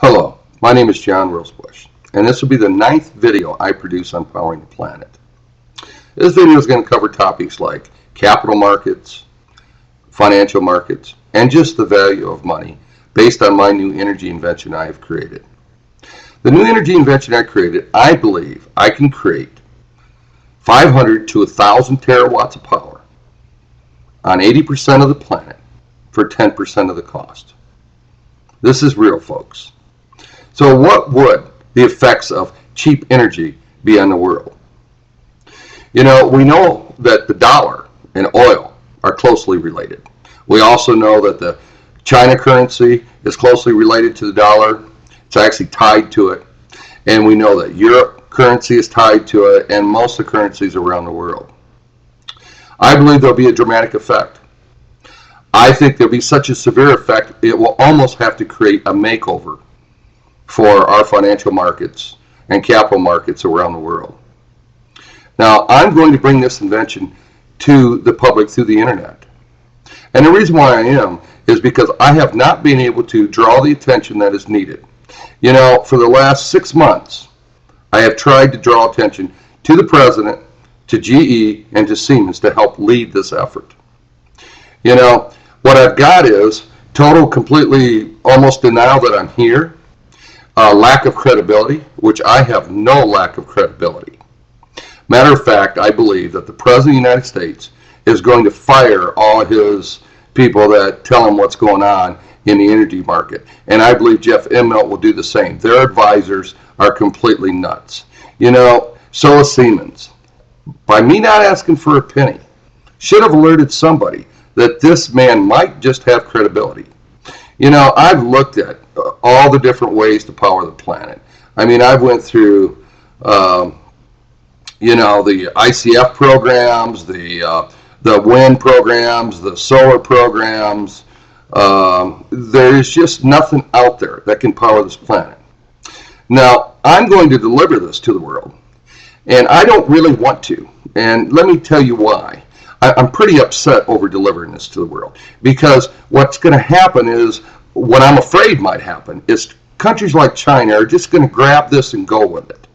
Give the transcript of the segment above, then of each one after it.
Hello, my name is John Rosebush, and this will be the 9th video I produce on powering the planet. This video is going to cover topics like capital markets, financial markets, and just the value of money based on my new energy invention I have created. The new energy invention I created, I believe I can create 500 to 1,000 terawatts of power on 80% of the planet for 10% of the cost. This is real, folks. So what would the effects of cheap energy be on the world? We know that the dollar and oil are closely related. We also know that the China currency is closely related to the dollar. It's actually tied to it. And we know that Europe currency is tied to it, and most of the currencies around the world. I believe there'll be a dramatic effect. I think there'll be such a severe effect, it will almost have to create a makeover for our financial markets and capital markets around the world. Now, I'm going to bring this invention to the public through the internet. And the reason why I am is because I have not been able to draw the attention that is needed. For the last 6 months, I have tried to draw attention to the president, to GE, and to Siemens to help lead this effort. What I've got is total, completely, almost denial that I'm here, lack of credibility, which I have no lack of credibility. Matter of fact, I believe that the President of the United States is going to fire all his people that tell him what's going on in the energy market. And I believe Jeff Immelt will do the same. Their advisors are completely nuts. So is Siemens. By me not asking for a penny, should have alerted somebody that this man might just have credibility. I've looked at all the different ways to power the planet. I've went through, the ICF programs, the wind programs, the solar programs. There is just nothing out there that can power this planet. Now, I'm going to deliver this to the world, and I don't really want to. And let me tell you why. I'm pretty upset over delivering this to the world, because what's going to happen is, what I'm afraid might happen is countries like China are just going to grab this and go with it.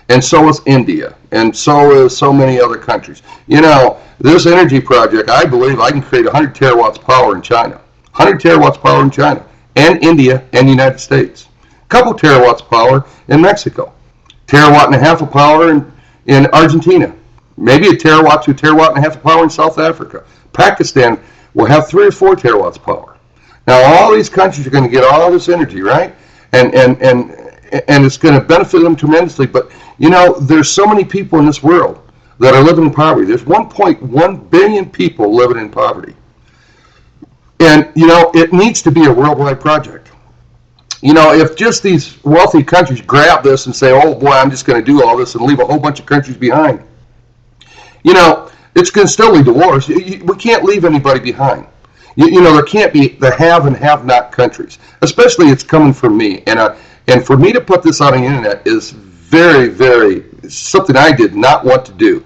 And so is India, and so is so many other countries. This energy project, I believe I can create 100 terawatts power in China. 100 terawatts power in China, and India, and the United States. A couple terawatts power in Mexico. Terawatt and a half of power in Argentina. Maybe a terawatt to a terawatt and a half of power in South Africa. Pakistan will have 3 or 4 terawatts power. Now, all these countries are going to get all this energy, right? And it's going to benefit them tremendously. But, there's so many people in this world that are living in poverty. There's 1.1 billion people living in poverty. And, it needs to be a worldwide project. If just these wealthy countries grab this and say, oh boy, I'm just going to do all this and leave a whole bunch of countries behind, it's going to still lead to wars. We can't leave anybody behind. There can't be the have and have not countries, especially it's coming from me. And for me to put this on the internet is very, very something I did not want to do.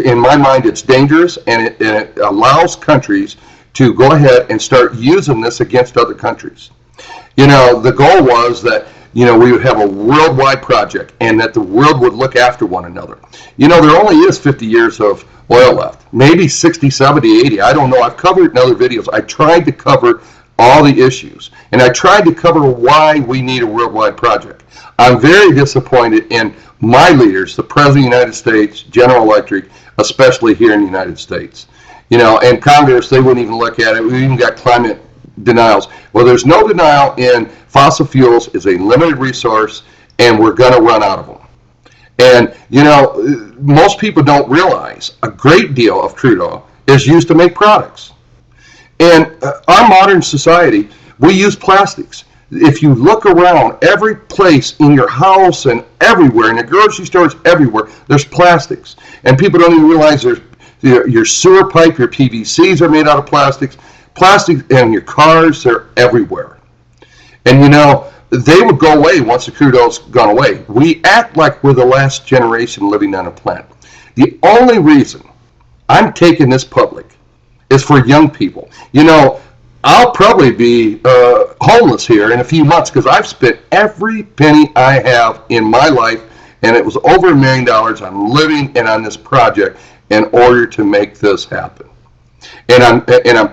In my mind, it's dangerous, and it allows countries to go ahead and start using this against other countries. The goal was that we would have a worldwide project, and that the world would look after one another. There only is 50 years of oil left, maybe 60, 70, 80. I don't know. I've covered it in other videos. I tried to cover all the issues, and I tried to cover why we need a worldwide project. I'm very disappointed in my leaders, the President of the United States, General Electric, especially here in the United States. And Congress, they wouldn't even look at it. We even got climate denials. Well, there's no denial in fossil fuels is a limited resource, and we're going to run out of them. And, most people don't realize a great deal of crude oil is used to make products. And our modern society, we use plastics. If you look around, every place in your house and everywhere, in the grocery stores, everywhere, there's plastics. And people don't even realize your sewer pipe, your PVCs are made out of plastics. Plastic in your cars, they're everywhere. And they would go away once the crude oil's gone away. We act like we're the last generation living on a planet. The only reason I'm taking this public is for young people. I'll probably be homeless here in a few months because I've spent every penny I have in my life, and it was over $1 million on living and on this project in order to make this happen. And I'm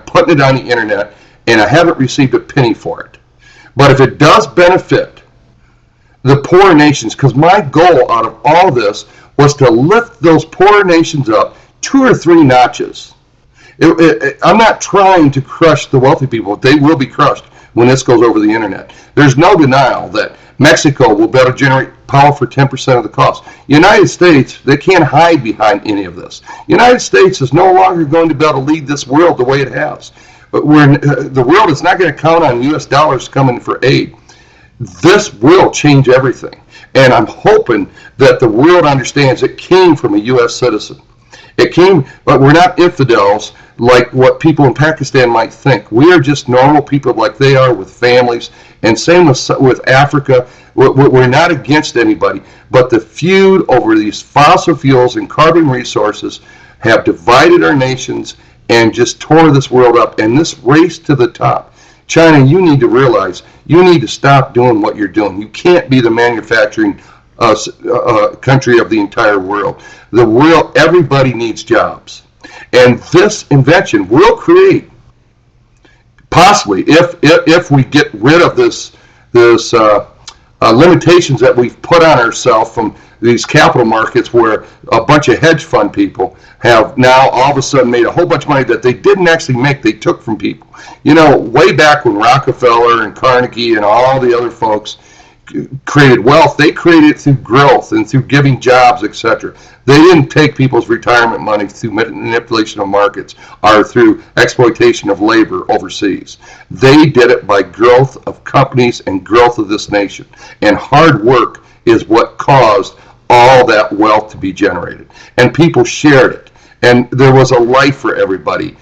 putting it on the internet, and I haven't received a penny for it. But if it does benefit the poor nations, because my goal out of all this was to lift those poor nations up 2 or 3 notches. I'm not trying to crush the wealthy people. They will be crushed when this goes over the internet. There's no denial that Mexico will be able to generate power for 10% of the cost. United States, they can't hide behind any of this. United States is no longer going to be able to lead this world the way it has. But the world is not going to count on U.S. dollars coming for aid. This will change everything. And I'm hoping that the world understands it came from a U.S. citizen. It came, but we're not infidels like what people in Pakistan might think. We are just normal people like they are, with families. And same with Africa. We're not against anybody, but the feud over these fossil fuels and carbon resources have divided our nations and just tore this world up. And this race to the top, China, you need to realize you need to stop doing what you're doing. You can't be the manufacturing country of the entire world. The world, everybody needs jobs. And this invention will create, possibly, if we get rid of this limitations that we've put on ourselves from these capital markets, where a bunch of hedge fund people have now all of a sudden made a whole bunch of money that they didn't actually make, they took from people. You know, way back when Rockefeller and Carnegie and all the other folks created wealth, they created it through growth and through giving jobs, etc. They didn't take people's retirement money through manipulation of markets or through exploitation of labor overseas. They did it by growth of companies and growth of this nation. And hard work is what caused all that wealth to be generated. And people shared it. And there was a life for everybody.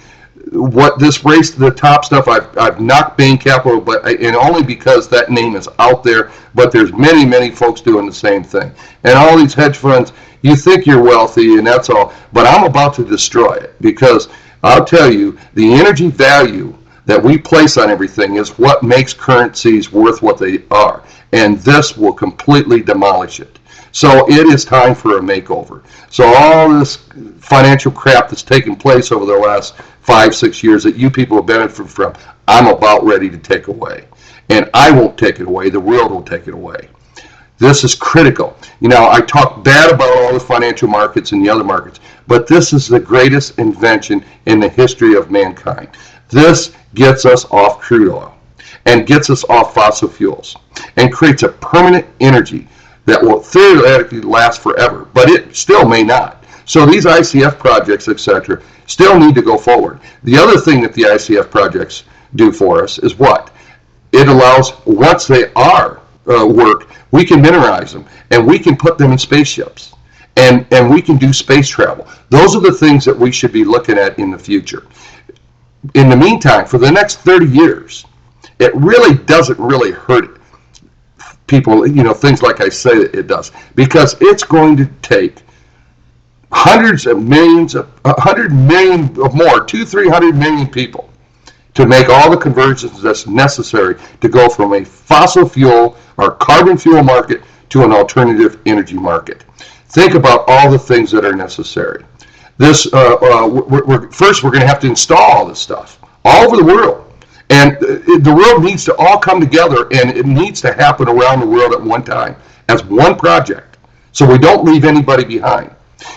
What this race to the top stuff, I've knocked Bain Capital, and only because that name is out there. But there's many folks doing the same thing. And all these hedge funds, you think you're wealthy and that's all, but I'm about to destroy it, because I'll tell you, the energy value that we place on everything is what makes currencies worth what they are. And this will completely demolish it. So it is time for a makeover. So all this financial crap that's taken place over the last 5-6 years that you people have benefited from, I'm about ready to take away. And I won't take it away. The world will take it away. This is critical. You know, I talk bad about all the financial markets and the other markets, but this is the greatest invention in the history of mankind. This gets us off crude oil and gets us off fossil fuels and creates a permanent energy that will theoretically last forever, but it still may not. So these ICF projects, etc., still need to go forward. The other thing that the ICF projects do for us is what? It allows, once they are work, we can mineralize them, and we can put them in spaceships, and we can do space travel. Those are the things that we should be looking at in the future. In the meantime, for the next 30 years, it really doesn't really hurt people, you know, things like I say it does, because it's going to take hundreds of millions, 100 million or more, 200-300 million people to make all the conversions that's necessary to go from a fossil fuel or carbon fuel market to an alternative energy market. Think about all the things that are necessary. This first, we're going to have to install all this stuff all over the world. And the world needs to all come together, and it needs to happen around the world at one time as one project, so we don't leave anybody behind.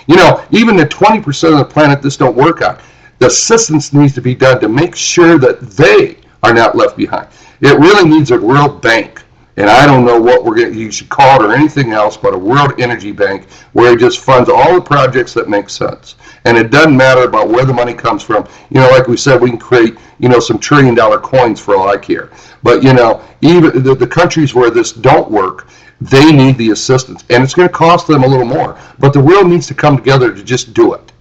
You know, even the 20% of the planet this don't work on, the assistance needs to be done to make sure that they are not left behind. It really needs a World Bank, and I don't know what you should call it or anything else, but a World Energy Bank where it just funds all the projects that make sense. And it doesn't matter about where the money comes from. You know, like we said, we can create, you know, some $1 trillion coins for all I care. But, you know, even the countries where this don't work, they need the assistance. And it's going to cost them a little more. But the world needs to come together to just do it.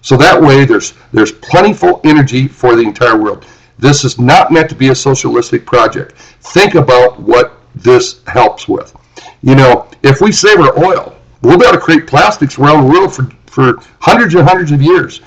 So that way there's plentiful energy for the entire world. This is not meant to be a socialistic project. Think about what this helps with. You know, if we save our oil, we'll be able to create plastics around the world for hundreds and hundreds of years.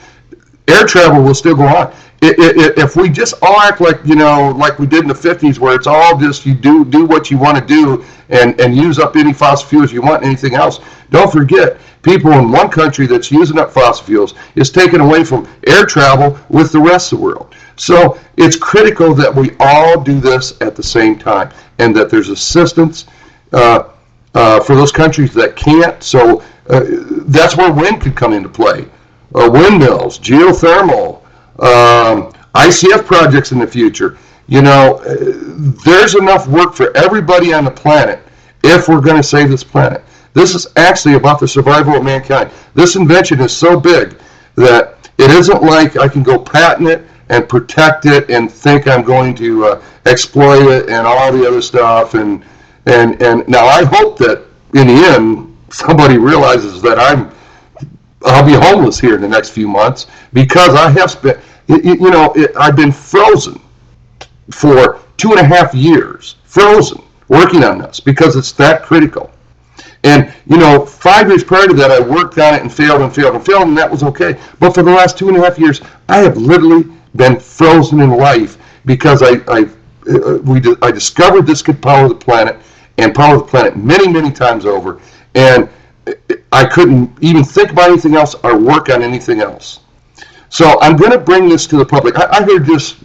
Air travel will still go on. if we just all act like, like we did in the 50s, where it's all just you do what you want to do and use up any fossil fuels you want, anything else. Don't forget, people in one country that's using up fossil fuels is taken away from air travel with the rest of the world. So it's critical that we all do this at the same time, and that there's assistance for those countries that can't. So that's where wind could come into play. Windmills, geothermal, ICF projects in the future. There's enough work for everybody on the planet if we're going to save this planet. This is actually about the survival of mankind. This invention is so big that it isn't like I can go patent it and protect it and think I'm going to exploit it and all the other stuff. And now I hope that in the end somebody realizes that I'll be homeless here in the next few months, because I have spent, I've been frozen for 2.5 years, frozen, working on this, because it's that critical. And, 5 years prior to that, I worked on it and failed, and that was okay. But for the last 2.5 years, I have literally been frozen in life, because I discovered this could power the planet, and power the planet many, many times over. And I couldn't even think about anything else or work on anything else. So I'm going to bring this to the public. I heard just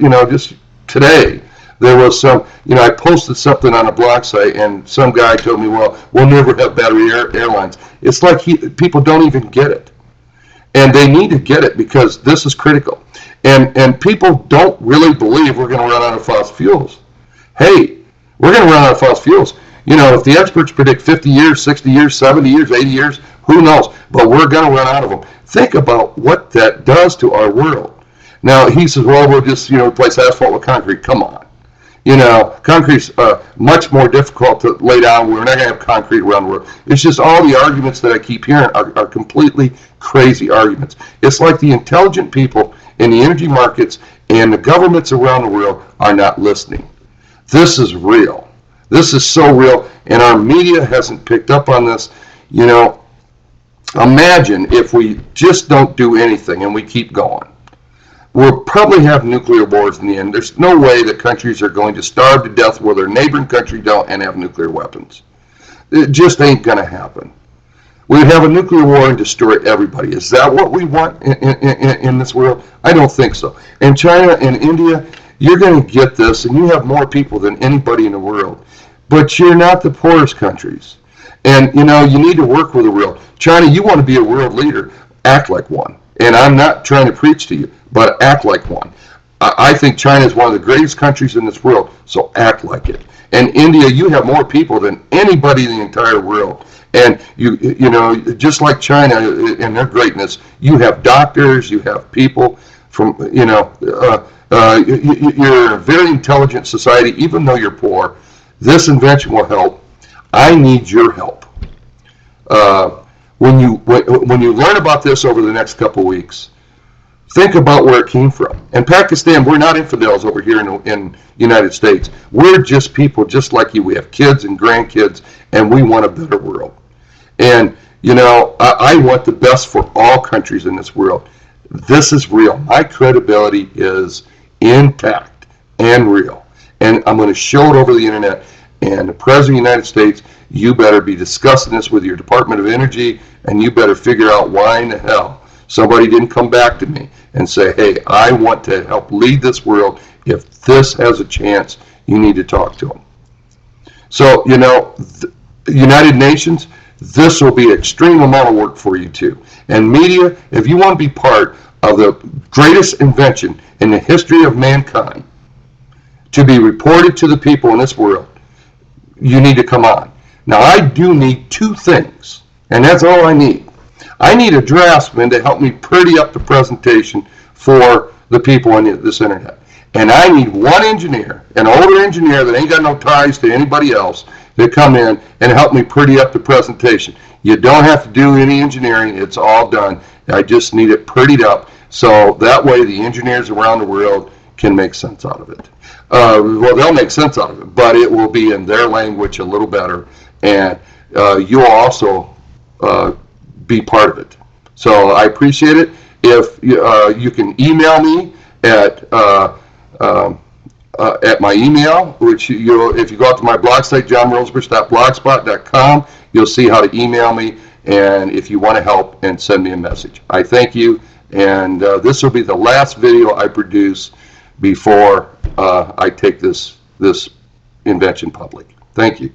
today, there was some, I posted something on a blog site, and some guy told me, well, we'll never have battery airlines. It's like people don't even get it. And they need to get it, because this is critical. And people don't really believe we're going to run out of fossil fuels. Hey, we're going to run out of fossil fuels. If the experts predict 50 years, 60 years, 70 years, 80 years, who knows? But we're going to run out of them. Think about what that does to our world. Now, he says, well, we'll just, replace asphalt with concrete. Come on. Concrete's much more difficult to lay down. We're not going to have concrete around the world. It's just all the arguments that I keep hearing are completely crazy arguments. It's like the intelligent people in the energy markets and the governments around the world are not listening. This is real. This is so real, and our media hasn't picked up on this. Imagine if we just don't do anything and we keep going. We'll probably have nuclear wars in the end. There's no way that countries are going to starve to death where their neighboring country don't and have nuclear weapons. It just ain't going to happen. We'd have a nuclear war and destroy everybody. Is that what we want in this world? I don't think so. And China and India, you're going to get this, and you have more people than anybody in the world. But you're not the poorest countries. And, you need to work with the world. China, you want to be a world leader, act like one. And I'm not trying to preach to you, but act like one. I think China is one of the greatest countries in this world, so act like it. And India, you have more people than anybody in the entire world. And, just like China and their greatness, you have doctors, you have people from, you're a very intelligent society, even though you're poor. This invention will help. I need your help. When you learn about this over the next couple weeks, think about where it came from. In Pakistan, we're not infidels over here in the United States. We're just people just like you. We have kids and grandkids, and we want a better world. And, I want the best for all countries in this world. This is real. My credibility is intact and real. And I'm going to show it over the internet. And the President of the United States, you better be discussing this with your Department of Energy, and you better figure out why in the hell somebody didn't come back to me and say, hey, I want to help lead this world. If this has a chance, you need to talk to them. So, the United Nations, this will be an extreme amount of work for you too. And media, if you want to be part of the greatest invention in the history of mankind to be reported to the people in this world, you need to come on. Now, I do need two things, and that's all I need. I need a draftsman to help me pretty up the presentation for the people on this internet. And I need one engineer, an older engineer that ain't got no ties to anybody else, to come in and help me pretty up the presentation. You don't have to do any engineering. It's all done. I just need it prettied up, so that way the engineers around the world can make sense out of it. Well, they'll make sense out of it, but it will be in their language a little better, and you'll also be part of it. So I appreciate it. If you can email me at at my email, which if you go out to my blog site, johnrosbush.blogspot.com, you'll see how to email me, and if you want to help, and send me a message. I thank you, and this will be the last video I produce before I take this invention public. Thank you.